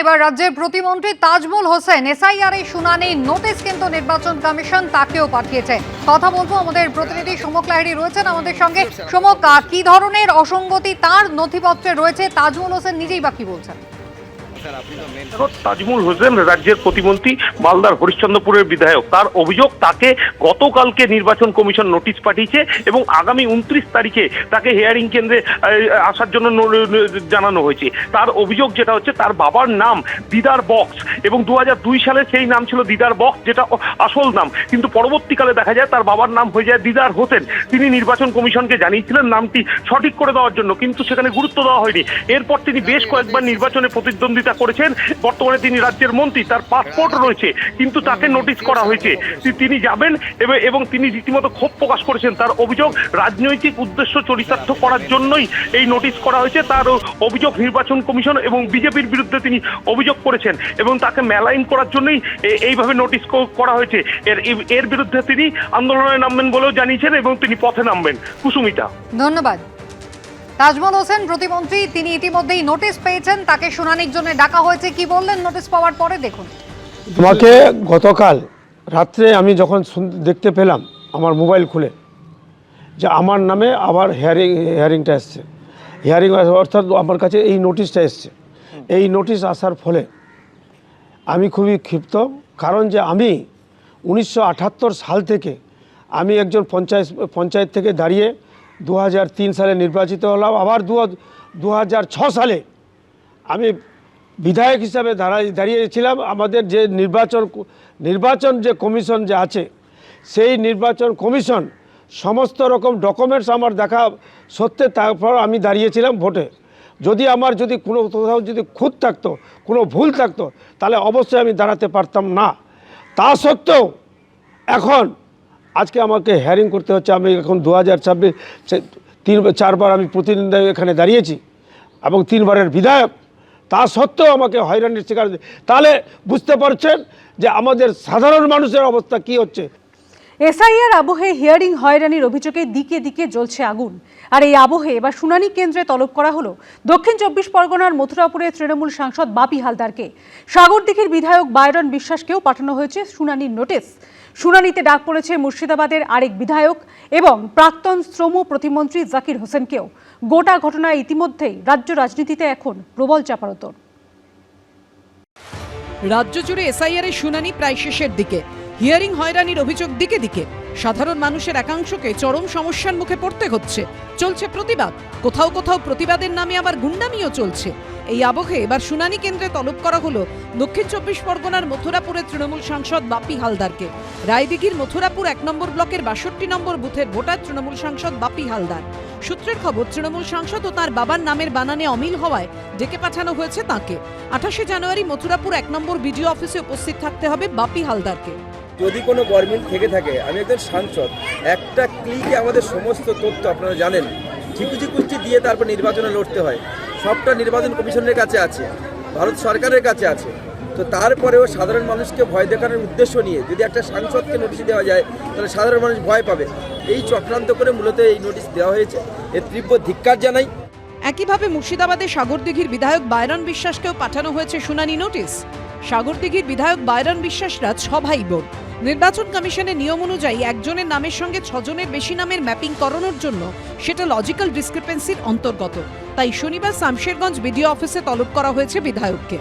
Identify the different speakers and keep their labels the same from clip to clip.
Speaker 1: এবার রাজ্যের প্রতিমন্ত্রী তাজমুল হোসেন এসআইআর এর শুনানি নোটিশ কিন্তু নির্বাচন কমিশন তাকেও পাঠিয়েছে। কথা বলবো, আমাদের প্রতিনিধি সমক লাহিড়ী রয়েছেন আমাদের সঙ্গে। সমক, কি ধরনের অসঙ্গতি তার নথিপত্রে রয়েছে, তাজমুল হোসেন নিজেই বা কি বলছেন?
Speaker 2: তাজমুল হোসেন রাজ্যের প্রতিমন্ত্রী, মালদার হরিশ্চন্দ্রপুরের বিধায়ক। তার অভিযোগ, তাকে গতকালকে নির্বাচন কমিশন নোটিশ পাঠিয়েছে এবং আগামী 29 তারিখে তাকে হিয়ারিং কেন্দ্রে আসার জন্য জানানো হয়েছে। তার অভিযোগ যেটা হচ্ছে, তার বাবার নাম দিদার বক্স এবং 2002 সালে সেই নাম ছিল দিদার বক্স, যেটা আসল নাম, কিন্তু পরবর্তীকালে দেখা যায় তার বাবার নাম হয়ে যায় দিদার হোসেন। তিনি নির্বাচন কমিশনকে জানিয়েছিলেন নামটি সঠিক করে দেওয়ার জন্য, কিন্তু সেখানে গুরুত্ব দেওয়া হয়নি। এরপর তিনি বেশ কয়েকবার নির্বাচনে প্রতিদ্বন্দ্বিতা করেছেন। বর্তমানে তিনি রাজ্যের মন্ত্রী, তার পাসপোর্ট রয়েছে, কিন্তু তাকে নোটিশ করা হয়েছে তিনি যাবেন এবং তিনি রীতিমতো ক্ষোভ প্রকাশ করেছেন। তার অভিযোগ, রাজনৈতিক উদ্দেশ্য চরিতার্থ করার জন্যই এই নোটিশ করা হয়েছে। তার অভিযোগ, নির্বাচন কমিশন এবং বিজেপির বিরুদ্ধে তিনি অভিযোগ করেছেন এবং তাকে মেলাইন করার জন্যই এইভাবে নোটিশ করা হয়েছে। এর বিরুদ্ধে তিনি আন্দোলনে নামবেন বলেও জানিয়েছেন এবং তিনি পথে নামবেন। কুসুমিতা,
Speaker 1: ধন্যবাদ। তাজমুল হোসেন প্রতিমন্ত্রী, তিনি ইতিমধ্যেই নোটিশ পেয়েছেন, তাকে শুনানির জন্য ডাকা হয়েছে। কি বললেন নোটিশ পাওয়ার পরে, দেখুন।
Speaker 3: তোমাকে গতকাল রাত্রে আমি যখন দেখতে পেলাম আমার মোবাইল খুলে যে আমার নামে আবার হিয়ারিংটা এসছে, হিয়ারিং অর্থাৎ আমার কাছে এই নোটিশটা এসছে। এই নোটিশ আসার ফলে আমি খুবই ক্ষিপ্ত, কারণ যে আমি 1978 সাল থেকে আমি একজন পঞ্চায়েত থেকে দাঁড়িয়ে 2003 সালে নির্বাচিত হলাম। আবার 2006 সালে আমি বিধায়ক হিসাবে দাঁড়িয়েছিলাম। আমাদের যে নির্বাচন যে কমিশন যে আছে, সেই নির্বাচন কমিশন সমস্ত রকম ডকুমেন্টস আমার দেখা সত্ত্বে তারপর আমি দাঁড়িয়েছিলাম ভোটে। যদি কোথাও যদি খুঁত থাকতো, কোনো ভুল থাকতো, তাহলে অবশ্যই আমি দাঁড়াতে পারতাম না। তা সত্ত্বেও এখন আজকে আমাকে হিয়ারিং করতে হচ্ছে। আমি এখন 2026 4বার আমি প্রতিনিধি এখানে দাঁড়িয়েছি এবং 3বারের বিধায়ক। তা সত্ত্বেও আমাকে হয়রানির শিকার। তাহলে বুঝতে পারছেন যে আমাদের সাধারণ মানুষের অবস্থা কি হচ্ছে।
Speaker 4: এসআইআর আবহে হিয়ারিং হয়রানির অভিযোগে দিকে দিকে জ্বলছে আগুন। আর এই আবহে এবার শুনানি কেন্দ্রে তলব করা হলো দক্ষিণ 24 পরগনার মথুরাপুরের তৃণমূল সাংসদ বাপি হালদারকে। সাগরদিঘির বিধায়ক বায়রন বিশ্বাসকেও পাঠানো হয়েছে শুনানির নোটিশ। শুনানিতে ডাক পড়েছে মুর্শিদাবাদের আরেক বিধায়ক এবং প্রাক্তন শ্রম প্রতিমন্ত্রী জাকির হোসেনকেও। গোটা ঘটনায় ইতিমধ্যেই রাজ্য রাজনীতিতে এখন প্রবল চাপানোতর।
Speaker 5: রাজ্য জুড়ে এসআইআর এর শুনানি প্রায় শেষের দিকে। হিয়ারিং হয়রানির অভিযোগ দিকে দিকে। সাধারণ মানুষের একাংশকে চরম সমস্যার মুখে পড়তে হচ্ছে। চলছে প্রতিবাদ, কোথাও কোথাও প্রতিবাদের নামে আবার গুন্ডামিও চলছে। এই আবহে এবার শুনানি কেন্দ্রে তলব করা হলো দক্ষিণ 24 পরগনার মথুরাপুরের তৃণমূল সাংসদ বাপি হালদারকে। রায়দিঘির মথুরাপুর 1 নম্বর ব্লকের 62 নম্বর বুথের ভোটার তৃণমূল সাংসদ বাপি হালদার। সূত্রের খবর, তৃণমূল সাংসদ ও তার বাবার নামের বানানে অমিল হওয়ায় ডেকে পাঠানো হয়েছে তাঁকে। 28শে জানুয়ারি মথুরাপুর 1 নম্বর বিডিও অফিসে উপস্থিত থাকতে হবে বাপি হালদারকে।
Speaker 6: যদি কোনো গভর্নমেন্ট থেকে থাকে, আমি একজন সাংসদ, একটা ক্লিকে আমাদের সমস্ত তথ্য আপনারা জানেন ঠিকুজি কুষ্টি দিয়ে তারপর নির্বাচনে লড়তে হয়। সবটা নির্বাচন কমিশনের কাছে আছে, ভারত সরকারের কাছে আছে। তো তারপরেও সাধারণ মানুষকে ভয় দেখানোর উদ্দেশ্য নিয়ে যদি একটা সাংসদকে নোটিশ দেওয়া যায়, তাহলে সাধারণ মানুষ ভয় পাবে। এই চক্রান্ত করে মূলত এই নোটিশ দেওয়া হয়েছে, এর তীব্র ধিক্কার জানাই।
Speaker 5: একইভাবে মুর্শিদাবাদের সাগরদিঘির বিধায়ক বায়রন বিশ্বাসকেও পাঠানো হয়েছে শুনানি নোটিশ। সাগরদিঘির বিধায়ক বায়রন বিশ্বাসরা 6 ভাই বোন। নির্বাচন কমিশনের নিয়ম অনুযায়ী একজনের নামের সঙ্গে 6 জনের বেশি নামের ম্যাপিং করানোর জন্য সেটা লজিক্যাল ডিসক্রিপেন্সির অন্তর্গত। তাই শনিবার শামশেরগঞ্জ বিডিও অফিসে তলব করা হয়েছে বিধায়ককে।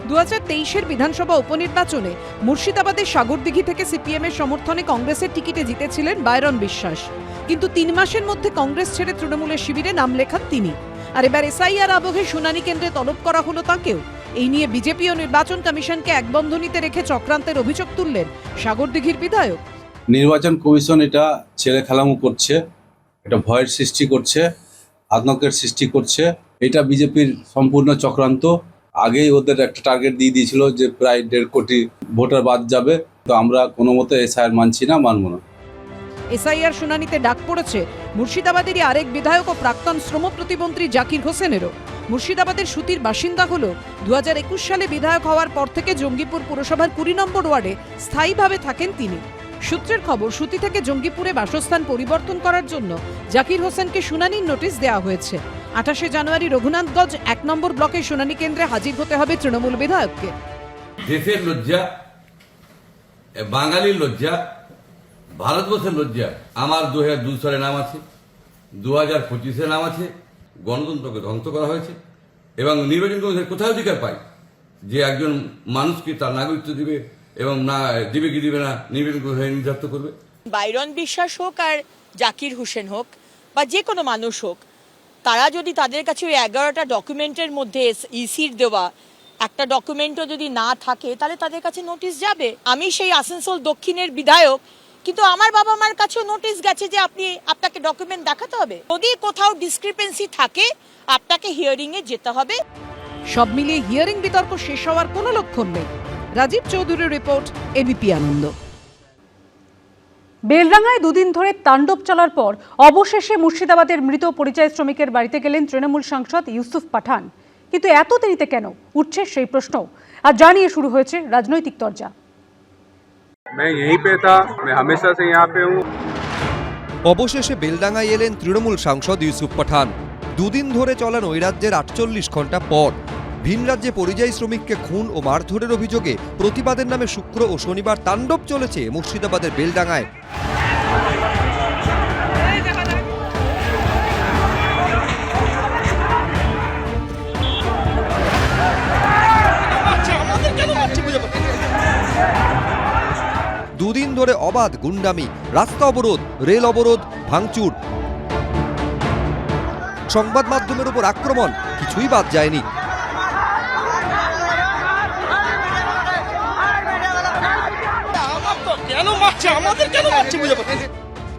Speaker 5: 2023-এর বিধানসভা উপনির্বাচনে মুর্শিদাবাদের সাগরদিঘি থেকে সিপিএমের সমর্থনে কংগ্রেসের টিকিটে জিতেছিলেন বায়রন বিশ্বাস, কিন্তু 3 মাসের মধ্যে কংগ্রেস ছেড়ে তৃণমূলের শিবিরে নাম লেখান তিনি। আর এবার এসআইআর আবহে শুনানি কেন্দ্রে তলব করা হলো তাঁকেও। এই নিয়ে বিজেপি ও নির্বাচন কমিশনকে একবন্ধনীতে রেখে চক্রান্তের অভিযোগ তুললেন সাগরদিঘির বিধায়ক।
Speaker 7: নির্বাচন কমিশন এটা ছেলে খেলামু করছে, এটা ভয়ের সৃষ্টি করছে, আতঙ্কের সৃষ্টি করছে। এটা বিজেপির সম্পূর্ণ চক্রান্ত। আগেই ওদের একটা টার্গেট দিয়ে দিয়েছিল যে প্রায় 1.5 কোটি ভোটার বাদ যাবে। তো আমরা কোনো মতে এসআইআর মানছি না, মানব না।
Speaker 5: এসআইআর শুনানিতে ডাক পড়েছে মুর্শিদাবাদেরই আরেক বিধায়ক ও প্রাক্তন শ্রম প্রতিমন্ত্রী জাকির হোসেনেরও। মুর্শিদাবাদের সুতির বাসিন্দা হলো 2021 সালে বিধায়ক হওয়ার পর থেকে জঙ্গিপুর পুরসভার 20 নম্বর ওয়ার্ডে স্থায়ীভাবে থাকেন তিনি। সূত্রের খবর, সুতি থেকে জঙ্গিপুরে বাসস্থান পরিবর্তন করার জন্য জাকির হোসেনকে শুনানির নোটিশ দেওয়া হয়েছে। 28 জানুয়ারি রঘুনাথগঞ্জ 1 নম্বর ব্লকের শুনানি কেন্দ্রে হাজির হতে হবে তৃণমূল বিধায়ককে।
Speaker 8: দেশের লজ্জা, বাঙালির লজ্জা, ভারতবর্ষের লজ্জা। আমার 2002 সালে নাম আছে, 2025-এ নাম আছে। গণতন্ত্রকে ধ্বংস করা হয়েছে এবং নির্বাচন কমিশন কোথায় অধিকার পায় যে একজন মানুষকে তার নাগরিকত্ব দিবে এবং না দিবে কি দিবে না নির্বাচন কমিশন নির্ধারিত করবে।
Speaker 9: বাইরন বিশ্বাস হোক আর জাকির হোসেন হোক বা যে কোনো মানুষ হোক, তারা যদি তাদের কাছে ওই 11টা ডকুমেন্টের মধ্যে ইসির দেওয়া একটা ডকুমেন্টও যদি না থাকে, তাহলে তাদের কাছে নোটিশ যাবে। আমি সেই আসানসোল দক্ষিণের বিধায়ক, কিন্তু আমার বাবা মার কাছেও নোটিশ গেছে যে আপনাকে ডকুমেন্ট দেখাতে হবে। যদি কোথাও ডিসক্রিপেন্সি থাকে, আপনাকে হিয়ারিংয়ে যেতে হবে।
Speaker 5: সব মিলিয়ে হিয়ারিং বিতর্ক শেষ হওয়ার কোনো লক্ষণ নেই। রাজীব চৌধুরীর রিপোর্ট, এবিপি আনন্দ।
Speaker 4: বেলডাঙ্গায় দুদিন ধরে তাণ্ডব চলার পর অবশেষে মুর্শিদাবাদের মৃত পরিযায়ী শ্রমিকের বাড়িতে গেলেন তৃণমূল সাংসদ ইউসুফ পাঠান। কিন্তু এত দেরিতে কেন, উঠছে সেই প্রশ্ন। আর জানিয়ে শুরু হয়েছে রাজনৈতিক তরজা।
Speaker 10: मैं यहीं पे था, मैं हमेशा से यहाँ पे हूँ।
Speaker 11: অবশেষে বেলডাঙ্গায় এলেন তৃণমূল সাংসদ ইউসুফ পাঠান। দুদিন ধরে চলা নৈরাজ্যের 48 ঘন্টা পর ভিন রাজ্যে পরিযায়ী শ্রমিককে খুন ও মারধরের অভিযোগে প্রতিবাদের নামে শুক্র ও শনিবার তাণ্ডব চলেছে মুর্শিদাবাদের বেলডাঙ্গায়। দুদিন ধরে অবাধ গুন্ডামি, রাস্তা অবরোধ, রেল অবরোধ, ভাঙচুর, সংবাদ মাধ্যমের উপর আক্রমণ, কিছুই বাদ যায়নি।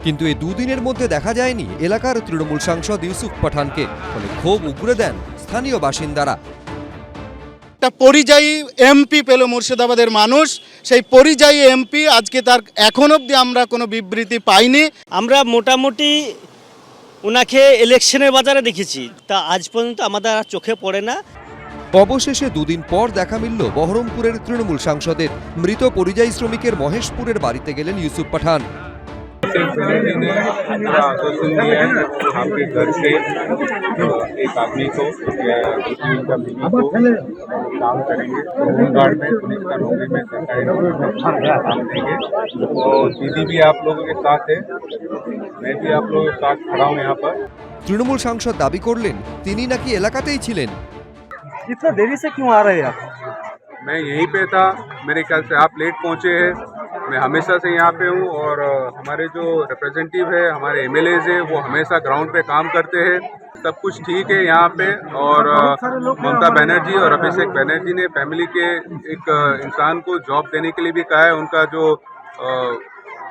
Speaker 11: কিন্তু এই দুদিনের মধ্যে দেখা যায়নি এলাকার তৃণমূল সাংসদ ইউসুফ পাঠানকে, ফলে ক্ষোভ উগরে দেন স্থানীয় বাসিন্দারা।
Speaker 12: একটা পরিযায়ী এমপি পেল মুর্শিদাবাদের মানুষ, সেই পরিযায়ী এমপি আজকে তার এখন অবধি আমরা কোনো বিবৃতি পাইনি।
Speaker 13: আমরা মোটামুটি ওনাকে ইলেকশনের বাজারে দেখেছি, তা আজ পর্যন্ত আমাদের আর চোখে পড়ে না।
Speaker 11: অবশেষে দুদিন পর দেখা মিলল বহরমপুরের তৃণমূল সাংসদের। মৃত পরিযায়ী শ্রমিকের মহেশপুরের বাড়িতে গেলেন ইউসুফ পাঠান।
Speaker 10: आपके घर से एक आदमी को या उनका बीवी को काम करेंगे, होमगार्ड में, पुलिस का नौकरी में, सरकारी नौकरी में काम देंगे। और दीदी भी आप लोगों के साथ है, मैं भी आप लोगों के साथ खड़ा हूँ यहाँ पर।
Speaker 11: তৃণমূল সাংসদ দাবি করলেন তিনি নাকি এলাকাতেই ছিলেন।
Speaker 13: इतना देरी से क्यों आ रहे हैं आप?
Speaker 10: मैं यहीं पे था, मेरे ख्याल से आप लेट पहुँचे हैं। मैं हमेशा से यहाँ पे हूँ और हमारे जो रिप्रेजेंटेटिव है, हमारे एमएलएज है, वो हमेशा ग्राउंड पे काम करते हैं। सब कुछ ठीक है यहाँ पे। और ममता बनर्जी और अभिषेक बनर्जी ने फैमिली के एक इंसान को जॉब देने के लिए भी कहा है। उनका जो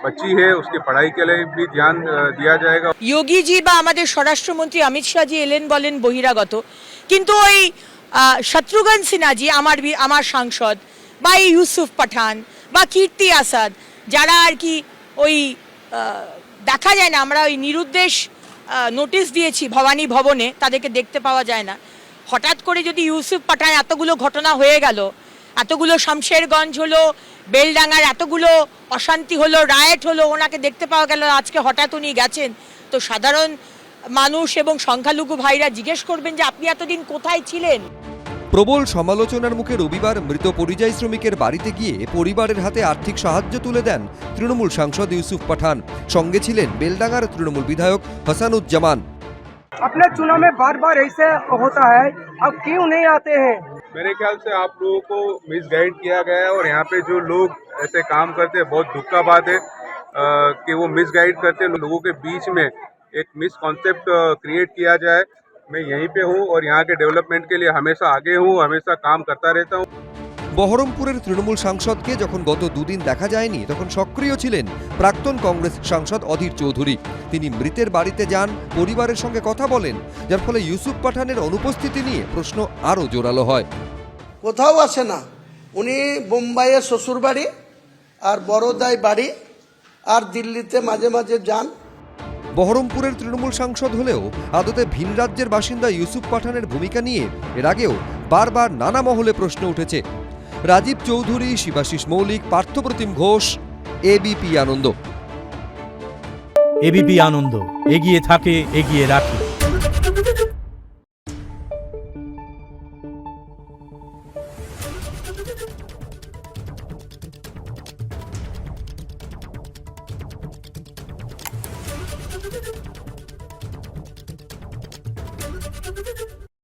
Speaker 10: बच्ची है उसकी पढ़ाई के लिए भी ध्यान दिया जाएगा।
Speaker 9: যোগী জি বা আমাদের স্বরাষ্ট্রমন্ত্রী অমিত শাহজি এলেন বলেন বহিরাগত, কিন্তু ওই শত্রুঘ্ন সিনহাজি আমার সাংসদ বা ইউসুফ পাঠান বা কীর্তি আসাদ, যারা আর কি ওই দেখা যায় না, আমরা ওই নিরুদ্দেশ নোটিশ দিয়েছি ভবানী ভবনে, তাদেরকে দেখতে পাওয়া যায় না। হঠাৎ করে যদি ইউসুফ পাঠান, এতগুলো ঘটনা হয়ে গেল, এতগুলো শামশেরগঞ্জ হলো, বেলডাঙ্গার এতগুলো অশান্তি হলো, রায়েট হলো, ওনাকে দেখতে পাওয়া গেল, আজকে হঠাৎ উনি গেছেন, তো সাধারণ মানুষ এবং সংখ্যালঘু ভাইরা জিজ্ঞেস করবেন যে আপনি এতদিন কোথায় ছিলেন।
Speaker 11: প্রবল সমালোচনার মুখে রবিবার মৃত পরিযায়ী শ্রমিকের বাড়িতে গিয়ে পরিবারের হাতে আর্থিক সাহায্য তুলে দেন তৃণমূল সাংসদ ইউসুফ পাঠান। সঙ্গে ছিলেন বেলডাঙ্গার তৃণমূল বিধায়ক হাসানুজ্জামান।
Speaker 13: अपने चुनाव में बार बार ऐसे होता है, अब क्यों नहीं आते हैं?
Speaker 10: मेरे ख्याल से आप लोगों को मिसगाइड किया गया है और यहाँ पे जो लोग ऐसे काम करते हैं, बहुत दुख का बात है कि वो मिसगाइड करते हैं। लोगों के बीच में एक मिसकॉन्सेप्ट क्रिएट किया जाए। मैं यहीं पे हूँ और यहाँ के डेवलपमेंट के लिए हमेशा आगे हूँ, हमेशा काम करता रहता हूँ।
Speaker 11: বহরমপুরের তৃণমূল সাংসদকে যখন গত দুদিন দেখা যায়নি, তখন সক্রিয় ছিলেন প্রাক্তন কংগ্রেস সাংসদ অধীর চৌধুরী। তিনি মৃতের বাড়িতে যান, পরিবারের সঙ্গে কথা বলেন, যার ফলে ইউসুফ পাঠানের অনুপস্থিতি নিয়ে প্রশ্ন আরও জোরালো হয়।
Speaker 12: কোথাও আসে না, উনি বোম্বাইয়ের শ্বশুর বাড়ি আর বড়োদায় বাড়ি আর দিল্লিতে মাঝে মাঝে যান।
Speaker 11: বহরমপুরের তৃণমূল সাংসদ হলেও আদতে ভিন রাজ্যের বাসিন্দা ইউসুফ পাঠানের ভূমিকা নিয়ে এর আগেও বারবার নানা মহলে প্রশ্ন উঠেছে। রাজীব চৌধুরী, শিবাশিস মৌলিক, পার্থপ্রতিম ঘোষ, এবিপি আনন্দ।
Speaker 14: এবিপি আনন্দ, এগিয়ে থাকে, এগিয়ে রাখে।